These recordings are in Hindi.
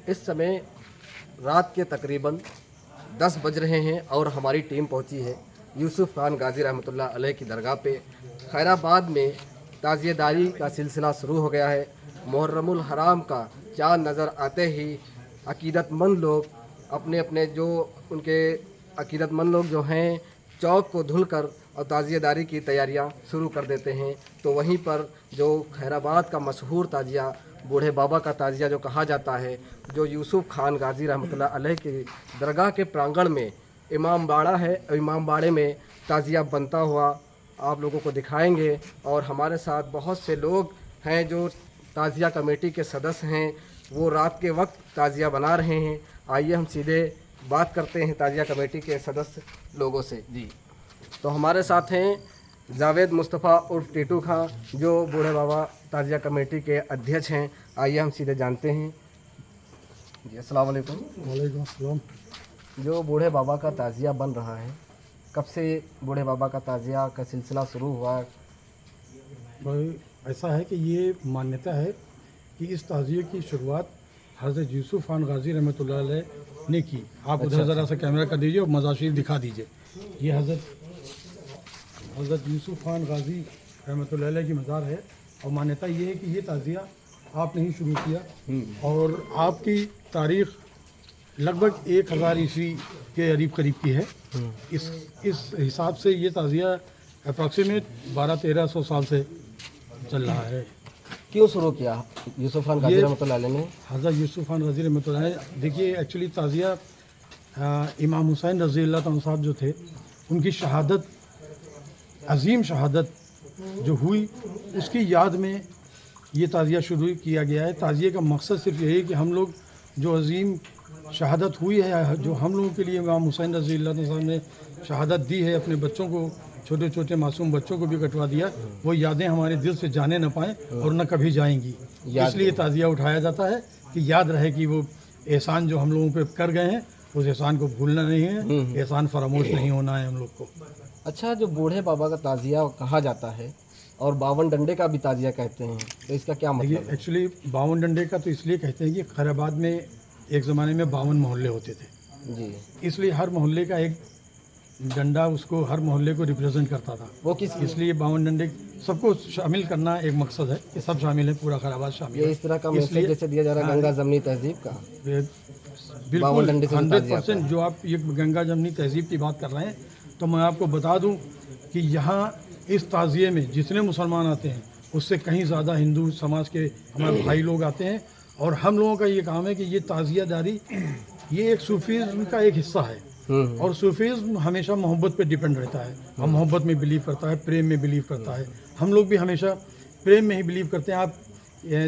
इस समय रात के तकरीबन 10 बज रहे हैं और हमारी टीम पहुंची है यूसुफ खान गाजी रहमतुल्लाह अलैह की दरगाह पे। खैराबाद में ताज़ियेदारी का सिलसिला शुरू हो गया है। मुहर्रमुल हराम का चाँद नज़र आते ही अकीदतमंद लोग अपने अपने जो उनके अकीदतमंद लोग जो हैं चौक को धुलकर और ताज़ियेदारी की तैयारियां शुरू कर देते हैं। तो वहीं पर जो खैराबाद का मशहूर ताज़िया बूढ़े बाबा का ताज़िया जो कहा जाता है, जो यूसुफ खान गाजी रहमतुल्लाह अलैह की दरगाह के प्रांगण में इमाम बाड़ा है, इमाम बाड़े में ताज़िया बनता हुआ आप लोगों को दिखाएंगे। और हमारे साथ बहुत से लोग हैं जो ताज़िया कमेटी के सदस्य हैं, वो रात के वक्त ताज़िया बना रहे हैं। आइए हम सीधे बात करते हैं ताज़िया कमेटी के सदस्य लोगों से। जी, तो हमारे साथ हैं जावेद मुस्तफ़ा उर्फ टीटू खां, जो बूढ़े बाबा ताज़िया कमेटी के अध्यक्ष हैं। आइए हम सीधे जानते हैं। जी, अस्सलाम वालेकुम। वालेकुम अस्सलाम। जो बूढ़े बाबा का ताज़िया बन रहा है, कब से बूढ़े बाबा का ताज़िया का सिलसिला शुरू हुआ? भाई ऐसा है कि ये मान्यता है कि इस ताज़िये की शुरुआत हज़रत यूसुफ खान गाजी रहमतुल्लाह अलैह ने की। आप उधर ज़रा सा कैमरा कर दीजिए और मज़ार शरीफ दिखा दीजिए। ये हज़रत यूसुफ खान गाजी रहमतुल्लाह अलैह की मज़ार है। और मान्यता ये है कि ये ताज़िया आपने ही शुरू किया और आपकी तारीख़ लगभग 1000 ईस्वी के करीब की है। इस हिसाब से ये ताज़िया अप्रॉक्सीमेट 1200-1300 साल से चल रहा है। क्यों शुरू किया यूसुफ खान गाजी रहमतुल्लाह अलैह ने? हज़रत यूसुफ खान रज़ी रहमतुल्लाह अलैह, देखिए एक्चुअली ताज़िया इमाम हुसैन रज़ी अल्लाह तआला साहब जो थे, उनकी शहादत, अज़ीम शहादत जो हुई, उसकी याद में ये ताज़िया शुरू किया गया है। ताज़िए का मकसद सिर्फ यही है कि हम लोग जो अज़ीम शहादत हुई है, जो हम लोगों के लिए इमाम हुसैन रज़ी अल्लाह तआला साहब ने शहादत दी है, अपने बच्चों को, छोटे छोटे मासूम बच्चों को भी कटवा दिया, वो यादें हमारे दिल से जाने न पाएँ और न कभी जाएंगी। इसलिए ताज़िया उठाया जाता है कि याद रहे कि वो एहसान जो हम लोगों पे कर गए हैं, उस एहसान को भूलना नहीं है, एहसान फरामोश नहीं होना है हम लोग को। अच्छा, जो बूढ़े बाबा का ताज़िया कहा जाता है और 52 डंडे का भी ताज़िया कहते हैं, तो इसका क्या मतलब है? एक्चुअली 52 डंडे का तो इसलिए कहते हैं कि खैराबाद में एक ज़माने में 52 मोहल्ले होते थे जी, इसलिए हर मोहल्ले का एक डंडा उसको, हर मोहल्ले को रिप्रेजेंट करता था। वो किस इसलिए 52 डंडे सबको शामिल करना एक मकसद है कि सब शामिल है, पूरा खैराबाद शामिल ये है। इस तरह का मैसेज जैसे दिया जा रहा है गंगा जमनी तहजीब का? बिल्कुल डंडे से 100% जो आप ये गंगा जमनी तहजीब की बात कर रहे हैं, तो मैं आपको बता दूं कि यहाँ इस ताज़िये में जितने मुसलमान आते हैं उससे कहीं ज़्यादा हिंदू समाज के हमारे भाई लोग आते हैं। और हम लोगों का ये काम है कि ये ताज़ियादारी ये एक सूफीज़्म का एक हिस्सा है। और सूफीज़्म हमेशा मोहब्बत पे डिपेंड रहता है, हम मोहब्बत में बिलीव करता है, प्रेम में बिलीव करता है। हम लोग भी हमेशा प्रेम में ही बिलीव करते हैं। आप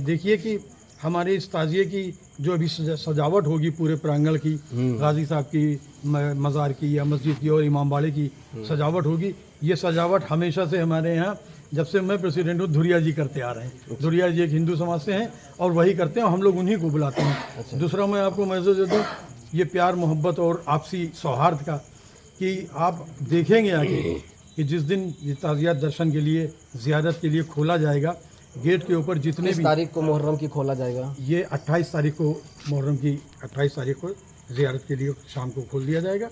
देखिए कि हमारे इस ताज़िये की जो अभी सजावट होगी पूरे प्रांगण की, गाजी साहब की मज़ार की या मस्जिद की और इमाम बाड़े की सजावट होगी, ये सजावट हमेशा से हमारे यहाँ, जब से मैं प्रेसिडेंट हूँ, धुरिया जी करते आ रहे हैं। धुरिया जी एक हिंदू समाज से हैं और वही करते हैं, हम लोग उन्हीं को बुलाते हैं। दूसरा मैं आपको मैसेज दे दूँ, ये प्यार मोहब्बत और आपसी सौहार्द का, कि आप देखेंगे आगे कि जिस दिन ये ताज़िया दर्शन के लिए, ज़ियारत के लिए खोला जाएगा, गेट के ऊपर जितने भी तारीख को मुहर्रम की खोला जाएगा, ये 28 तारीख को, मुहर्रम की 28 तारीख को ज़ियारत के लिए शाम को खोल दिया जाएगा।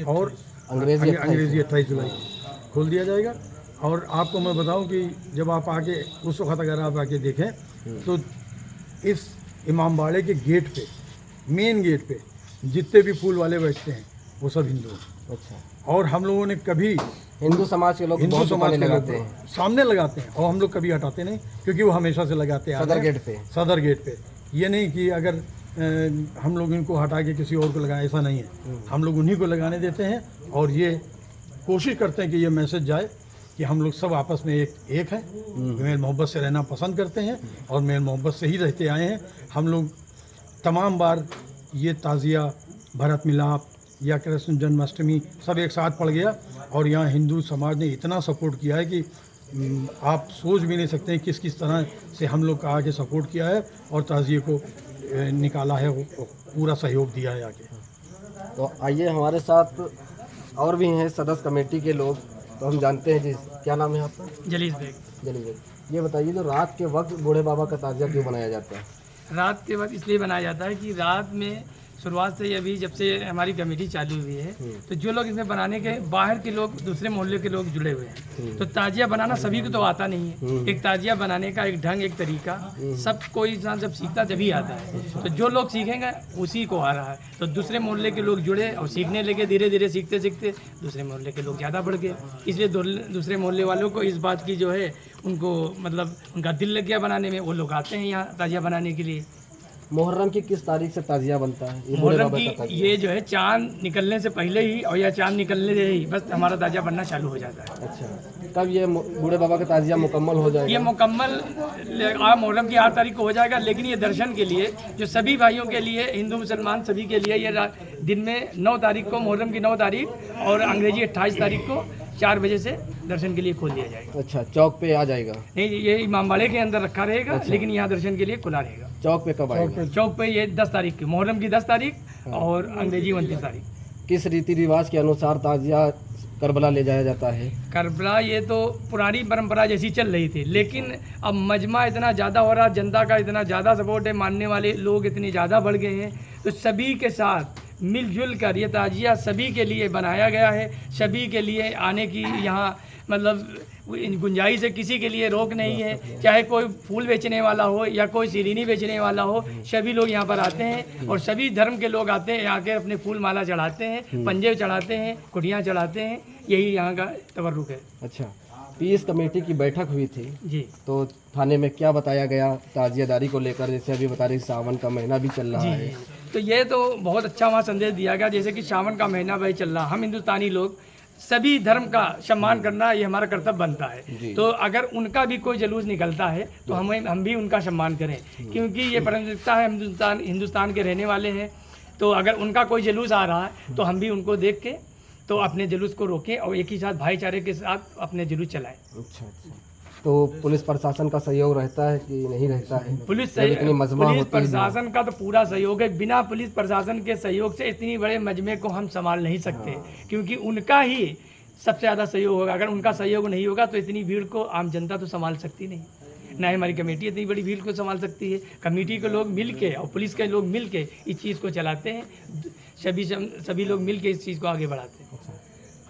और अंग्रेज़ी 28 जुलाई को खोल दिया जाएगा। और आपको मैं बताऊं कि जब आप आके उस वक्त अगर आप आके देखें तो इस इमाम बाड़े के गेट पे, मेन गेट पे जितने भी फूल वाले बैठते हैं वो सब हिंदू हैं। अच्छा, और हम लोगों ने कभी हिंदू समाज के लोग हिंदू बहुत समाज के लगाते लोग हैं, सामने लगाते हैं और हम लोग कभी हटाते नहीं, क्योंकि वो हमेशा से लगाते हैं सदर गेट पे। सदर गेट पे। ये नहीं कि अगर हम लोग इनको हटा के किसी और को लगाएं, ऐसा नहीं है। हम लोग उन्हीं को लगाने देते हैं और ये कोशिश करते हैं कि ये मैसेज जाए कि हम लोग सब आपस में एक हैं, मेल मोहब्बत से रहना पसंद करते हैं और मेल मोहब्बत से ही रहते आए हैं। हम लोग तमाम बार ये ताज़िया, भरत मिलाप या कृष्ण जन्माष्टमी सब एक साथ पड़ गया और यहाँ हिंदू समाज ने इतना सपोर्ट किया है कि आप सोच भी नहीं सकते किस किस तरह से हम लोग का आगे सपोर्ट किया है और ताज़िए को निकाला है, वो पूरा सहयोग दिया है आगे। तो आइए, हमारे साथ और भी हैं सदस्य कमेटी के लोग, तो हम जानते हैं जी, क्या नाम है आपका? जलीस बेग। जलील भाई, ये बताइए, जो रात के वक्त बूढ़े बाबा का ताज़िया क्यों बनाया जाता है? रात के वक्त इसलिए बनाया जाता है कि रात में शुरुआत से ही अभी जब से हमारी कमेटी चालू हुई है तो जो लोग इसमें बनाने के बाहर के लोग दूसरे मोहल्ले के लोग जुड़े हुए हैं। तो ताजिया बनाना सभी को तो आता नहीं है। एक ताजिया बनाने का एक ढंग, एक तरीका सब कोई इंसान जब सीखता तभी आता है। तो जो लोग सीखेंगे उसी को आ रहा है। तो दूसरे मोहल्ले के लोग जुड़े और सीखने लगे, धीरे धीरे सीखते सीखते दूसरे मोहल्ले के लोग ज़्यादा बढ़ गए। इसलिए दूसरे मोहल्ले वालों को इस बात की जो है उनको मतलब उनका दिल लग गया बनाने में, वो लोग आते हैं यहाँ ताजिया बनाने के लिए। मुहर्रम की किस तारीख से ताजिया बनता है? ये बूढ़े मुहर्रम बाबा का की ताजिया। ये जो है चांद निकलने से पहले ही और या चांद निकलने से ही बस हमारा ताजिया बनना चालू हो जाता है। अच्छा, कब ये बूढ़े बाबा का ताजिया मुकम्मल हो जाएगा? ये मुकम्मल मुहर्रम की 8 तारीख को हो जाएगा, लेकिन ये दर्शन के लिए जो सभी भाइयों के लिए, हिंदू मुसलमान सभी के लिए ये दिन में 9 तारीख को, मुहर्रम की 9 तारीख और अंग्रेजी 28 तारीख को 4 बजे से दर्शन के लिए खोल दिया जाएगा। अच्छा, चौक पे आ जाएगा? नहीं, ये इमामबाड़े के अंदर रखा रहेगा। लेकिन यहाँ दर्शन के लिए खुला रहेगा। चौक पे कब आएगा? चौक पे ये 10 तारीख की, मुहर्रम की 10 तारीख और अंग्रेजी 29 तारीख। किस रीति रिवाज के अनुसार ताजिया करबला ले जाया जाता है? करबला ये तो पुरानी परंपरा जैसी चल रही थी, लेकिन अब मजमा इतना ज़्यादा हो रहा, जनता का इतना ज़्यादा सपोर्ट है, मानने वाले लोग इतने ज़्यादा बढ़ गए हैं, तो सभी के साथ मिलजुल कर ये ताजिया सभी के लिए बनाया गया है। सभी के लिए आने की यहाँ मतलब गुंजाइश है, किसी के लिए रोक नहीं है। चाहे कोई फूल बेचने वाला हो या कोई सीरीनी बेचने वाला हो, सभी लोग यहाँ पर आते हैं और सभी धर्म के लोग आते हैं, आके अपने फूल माला चढ़ाते हैं, पंजे चढ़ाते हैं, कुटियाँ चढ़ाते हैं। यही यहाँ का तबर्रुक है। अच्छा, पीस कमेटी की बैठक हुई थी जी, तो थाने में क्या बताया गया ताजियादारी को लेकर? जैसे अभी बता रहे सावन का महीना भी चल रहा जी, है। तो ये तो बहुत अच्छा वहाँ संदेश दिया गया, जैसे कि सावन का महीना भाई चल रहा, हम हिंदुस्तानी लोग सभी धर्म का सम्मान करना ये हमारा कर्तव्य बनता है। तो अगर उनका भी कोई जुलूस निकलता है तो हम भी उनका सम्मान करें, क्योंकि ये प्राथमिकता है, हिंदुस्तान के रहने वाले हैं। तो अगर उनका कोई जुलूस आ रहा है तो हम भी उनको देख के तो अपने जुलूस को रोकें और एक ही साथ भाईचारे के साथ अपने जुलूस चलाएं। अच्छा, तो पुलिस प्रशासन का सहयोग रहता है कि नहीं रहता है? पुलिस प्रशासन का तो पूरा सहयोग है। बिना पुलिस प्रशासन के सहयोग से इतनी बड़े मजमे को हम संभाल नहीं सकते, क्योंकि उनका ही सबसे ज़्यादा सहयोग होगा। अगर उनका सहयोग नहीं होगा तो इतनी भीड़ को आम जनता तो संभाल सकती नहीं, ना हमारी कमेटी इतनी बड़ी भीड़ को संभाल सकती है। कमेटी के लोग मिल के और पुलिस के लोग मिल के इस चीज़ को चलाते हैं, सभी लोग मिल के इस चीज़ को आगे बढ़ाते हैं।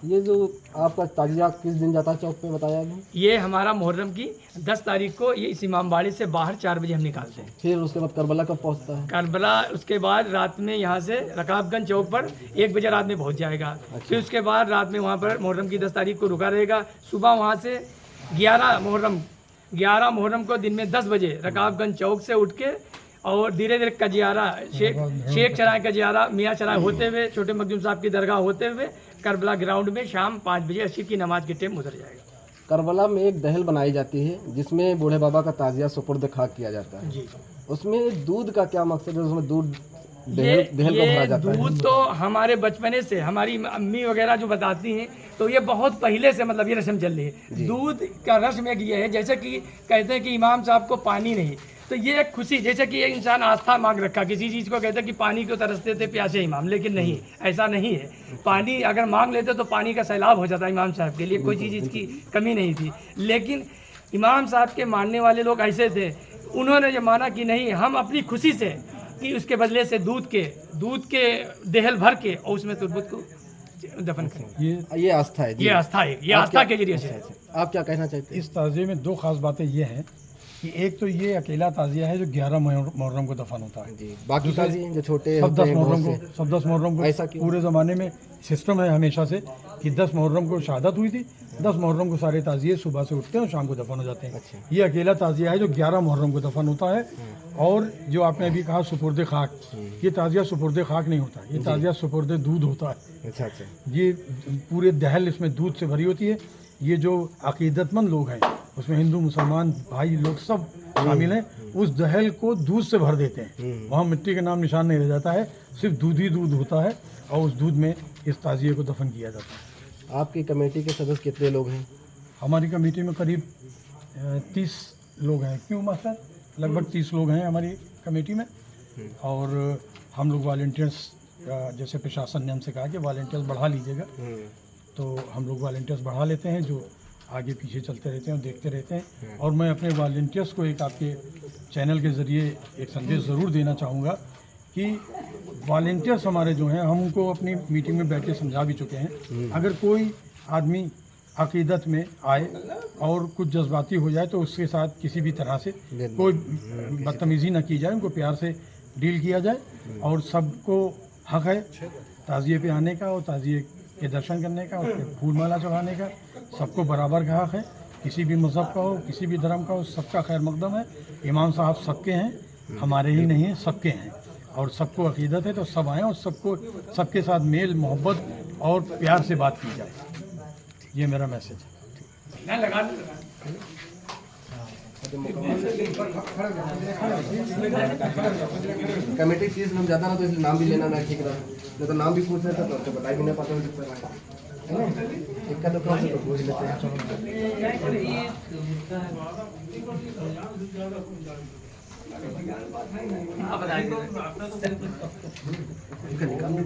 ये जो आपका ताजिया किस दिन जाता है चौक पे बताया नहीं? ये हमारा मुहर्रम की 10 तारीख को ये इस इमामबाड़े से बाहर 4 बजे हम निकालते हैं। फिर उसके बाद करबला कब पहुंचता है? करबला उसके बाद रात में यहाँ से रकाबगंज चौक पर 1 बजे रात में पहुँच जाएगा। फिर उसके बाद रात में वहाँ पर मुहर्रम की 10 तारीख को रुका रहेगा। सुबह वहाँ से 11 मुहर्रम को दिन में 10 बजे रकाबगंज चौक से उठ के और धीरे धीरे कजियारा शेख चराय कजियारा मियाँ चराय होते हुए छोटे मखदूम साहब की दरगाह होते हुए करबला ग्राउंड में शाम 5 बजे अशर की नमाज के टाइम उतर जाएगा। करबला में एक दहल बनाई जाती है जिसमें बूढ़े बाबा का ताजिया सुपुर्द खाक किया जाता है। जी, उसमें दूध का क्या मकसद है? उसमें दूध दहल को भरा जाता है। दूध तो हमारे बचपने से हमारी अम्मी वगैरह जो बताती हैं, तो ये बहुत पहले से मतलब ये रस्म चल रही है। दूध का रस्म एक ये है, जैसे कि कहते हैं कि इमाम साहब को पानी नहीं, तो ये एक खुशी, जैसे कि एक इंसान आस्था मांग रखा किसी चीज़ को, कहते हैं कि पानी को तरसते थे प्यासे इमाम, लेकिन नहीं, ऐसा नहीं है। पानी अगर मांग लेते तो पानी का सैलाब हो जाता इमाम साहब के लिए, कोई चीज़ की कमी नहीं थी। लेकिन इमाम साहब के मानने वाले लोग ऐसे थे, उन्होंने ये माना कि नहीं, हम अपनी खुशी से कि उसके बदले से दूध के दहल भर के और उसमें तुरबुत को दफन करें। ये आस्था है। ये आस्था है, ये आस्था के जरिए से। आप क्या कहना चाहते हैं? इस ताज़िए में 2 खास बातें ये हैं कि एक तो ये अकेला ताज़िया है जो 11 मुहर्रम को दफन होता है। जी, बाकी ताज़िए जो छोटे सब 10 मुहर्रम ऐसा को क्यों? पूरे ज़माने में सिस्टम है हमेशा से कि 10 मुहर्रम को शहादत हुई थी, 10 मुहर्रम को सारे ताज़िए सुबह से उठते हैं और शाम को दफन हो जाते हैं। अच्छा। ये अकेला ताज़िया है जो 11 मुहर्रम को दफन होता है। और जो आपने अभी कहा सुपुर्द खाक, ये ताज़िया सुपुर्द खाक नहीं होता, ये ताज़िया सुपुर्द दूध होता है। अच्छा अच्छा, ये पूरे दहल इसमें दूध से भरी होती है। ये जो अकीदतमंद लोग हैं उसमें हिंदू मुसलमान भाई लोग सब शामिल हैं, उस दहल को दूध से भर देते हैं। वहाँ मिट्टी का नाम निशान नहीं रह जाता है, सिर्फ दूध ही दूध होता है और उस दूध में इस ताज़िए को दफन किया जाता है। आपकी कमेटी के सदस्य कितने लोग हैं? हमारी कमेटी में करीब 30 लोग हैं। क्यों मास्टर? लगभग 30 लोग हैं हमारी कमेटी में। और हम लोग वॉलंटियर्स, जैसे प्रशासन ने हमसे कहा कि वॉलंटियर्स बढ़ा लीजिएगा, तो हम लोग वॉलंटियर्स बढ़ा लेते हैं। जो आगे पीछे चलते रहते हैं और देखते रहते हैं। और मैं अपने वॉलंटियर्स को एक आपके चैनल के ज़रिए एक संदेश ज़रूर देना चाहूँगा कि वॉलंटियर्स हमारे जो हैं, हम उनको अपनी मीटिंग में बैठ के समझा भी चुके हैं, अगर कोई आदमी अकीदत में आए और कुछ जज्बाती हो जाए तो उसके साथ किसी भी तरह से कोई बदतमीज़ी न की जाए, उनको प्यार से डील किया जाए। और सबको हक है ताज़िए पे आने का और ताज़िए के दर्शन करने का, उसके फूल माला चढ़ाने का, सबको बराबर का हक है। किसी भी मज़हब का हो, किसी भी धर्म का हो, सबका खैर मकदम है। इमाम साहब सबके हैं, हमारे ही नहीं हैं, सबके हैं। और सबको अकीदत है तो सब आएँ और सबके साथ मेल मोहब्बत और प्यार से बात की जाए। ये मेरा मैसेज है। कमेटी फीस लग जाता ना तो इसलिए नाम भी लेना ना ठीक रहा, नहीं तो नाम भी पूछ लेता तो बता भी नहीं पाता हूँ कितना है ना। इक्का तो कौन से तो पूछ लेते हैं। निकाल दो,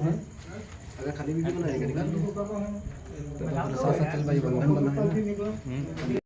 अगर खाली भी बनाएगा निकाल दो। तो साथ साथ चल भाई बंधन बना है।